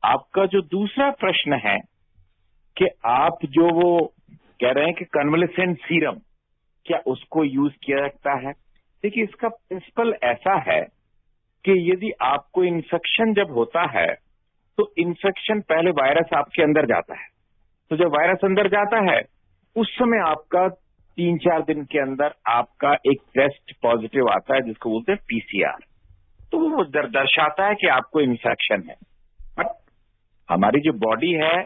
आपका जो दूसरा प्रश्न है कि आप जो वो कह रहे हैं कि कन्वलेसेंट सीरम, क्या उसको यूज किया जाता है? देखिए, इसका प्रिंसिपल ऐसा है कि यदि आपको इन्फेक्शन जब होता है तो इन्फेक्शन पहले वायरस आपके अंदर जाता है। तो जब वायरस अंदर जाता है उस समय आपका 3-4 दिन के अंदर आपका एक टेस्ट पॉजिटिव आता है जिसको बोलते हैं पीसीआर। तो वो दर्शाता है कि आपको इन्फेक्शन है। बट हमारी जो बॉडी है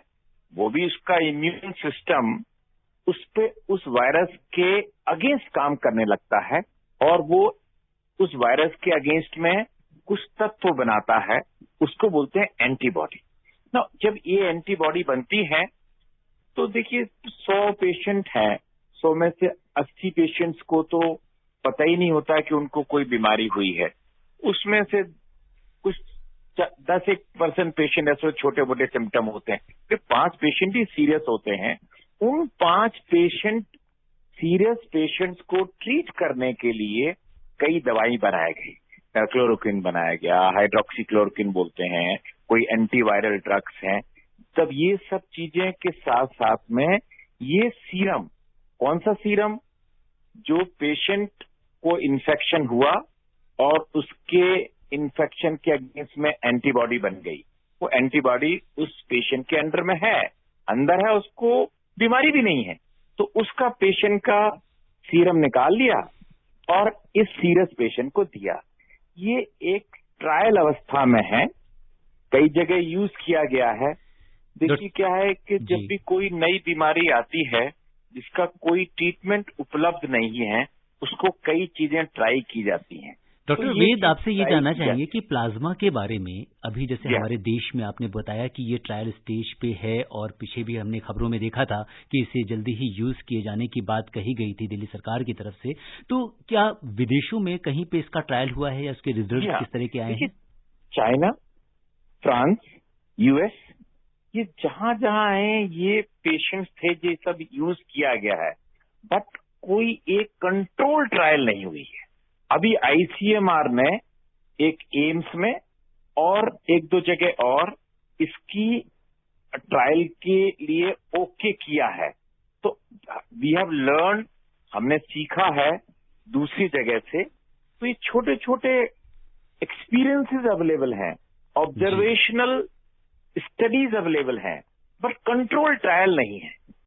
वो भी उसका इम्यून सिस्टम उस वायरस के अगेंस्ट काम करने लगता है और वो उस वायरस के अगेंस्ट में कुछ तत्व बनाता है, उसको बोलते हैं एंटीबॉडी। ना जब ये एंटीबॉडी बनती है तो देखिए 100 पेशेंट हैं, 100 में से 80 पेशेंट्स को तो पता ही नहीं होता कि उनको कोई बीमारी हुई है। उसमें से कुछ 10-1% पेशेंट ऐसे छोटे मोटे सिम्टम होते हैं, फिर 5 पेशेंट ही सीरियस होते हैं। उन 5 सीरियस पेशेंट्स को ट्रीट करने के लिए कई दवाई बनाई गई। क्लोरोक्विन बनाया गया, हाइड्रोक्सीक्लोरोक्विन बोलते हैं, कोई एंटीवायरल ड्रग्स हैं। तब ये सब चीजें के साथ साथ में ये सीरम, कौन सा सीरम? जो पेशेंट को इन्फेक्शन हुआ और उसके इन्फेक्शन के अगेंस्ट में एंटीबॉडी बन गई, वो एंटीबॉडी उस पेशेंट के अंदर है, उसको बीमारी भी नहीं है, तो उसका पेशेंट का सीरम निकाल लिया और इस सीरियस पेशेंट को दिया। ये एक ट्रायल अवस्था में है, कई जगह यूज किया गया है। देखिए क्या है कि जब भी कोई नई बीमारी आती है जिसका कोई ट्रीटमेंट उपलब्ध नहीं है, उसको कई चीजें ट्राई की जाती हैं। डॉक्टर वेद, आपसे ये जानना चाहेंगे कि प्लाज्मा के बारे में अभी जैसे हमारे देश में आपने बताया कि ये ट्रायल स्टेज पे है और पीछे भी हमने खबरों में देखा था कि इसे जल्दी ही यूज किए जाने की बात कही गई थी दिल्ली सरकार की तरफ से, तो क्या विदेशों में कहीं पे इसका ट्रायल हुआ है या उसके रिजल्ट किस तरह के आए हैं? चाइना, फ्रांस, यूएस, ये जहां जहां है ये पेशेंट्स थे, ये सब यूज किया गया है, बट कोई एक कंट्रोल ट्रायल नहीं हुई है। अभी आईसीएमआर ने एक एम्स में और 1-2 जगह और इसकी ट्रायल के लिए ओके किया है। तो वी हैव लर्न, हमने सीखा है दूसरी जगह से। तो ये छोटे छोटे एक्सपीरियंसेस अवेलेबल हैं, ऑब्जर्वेशनल स्टडीज अवेलेबल हैं, बट कंट्रोल ट्रायल नहीं है।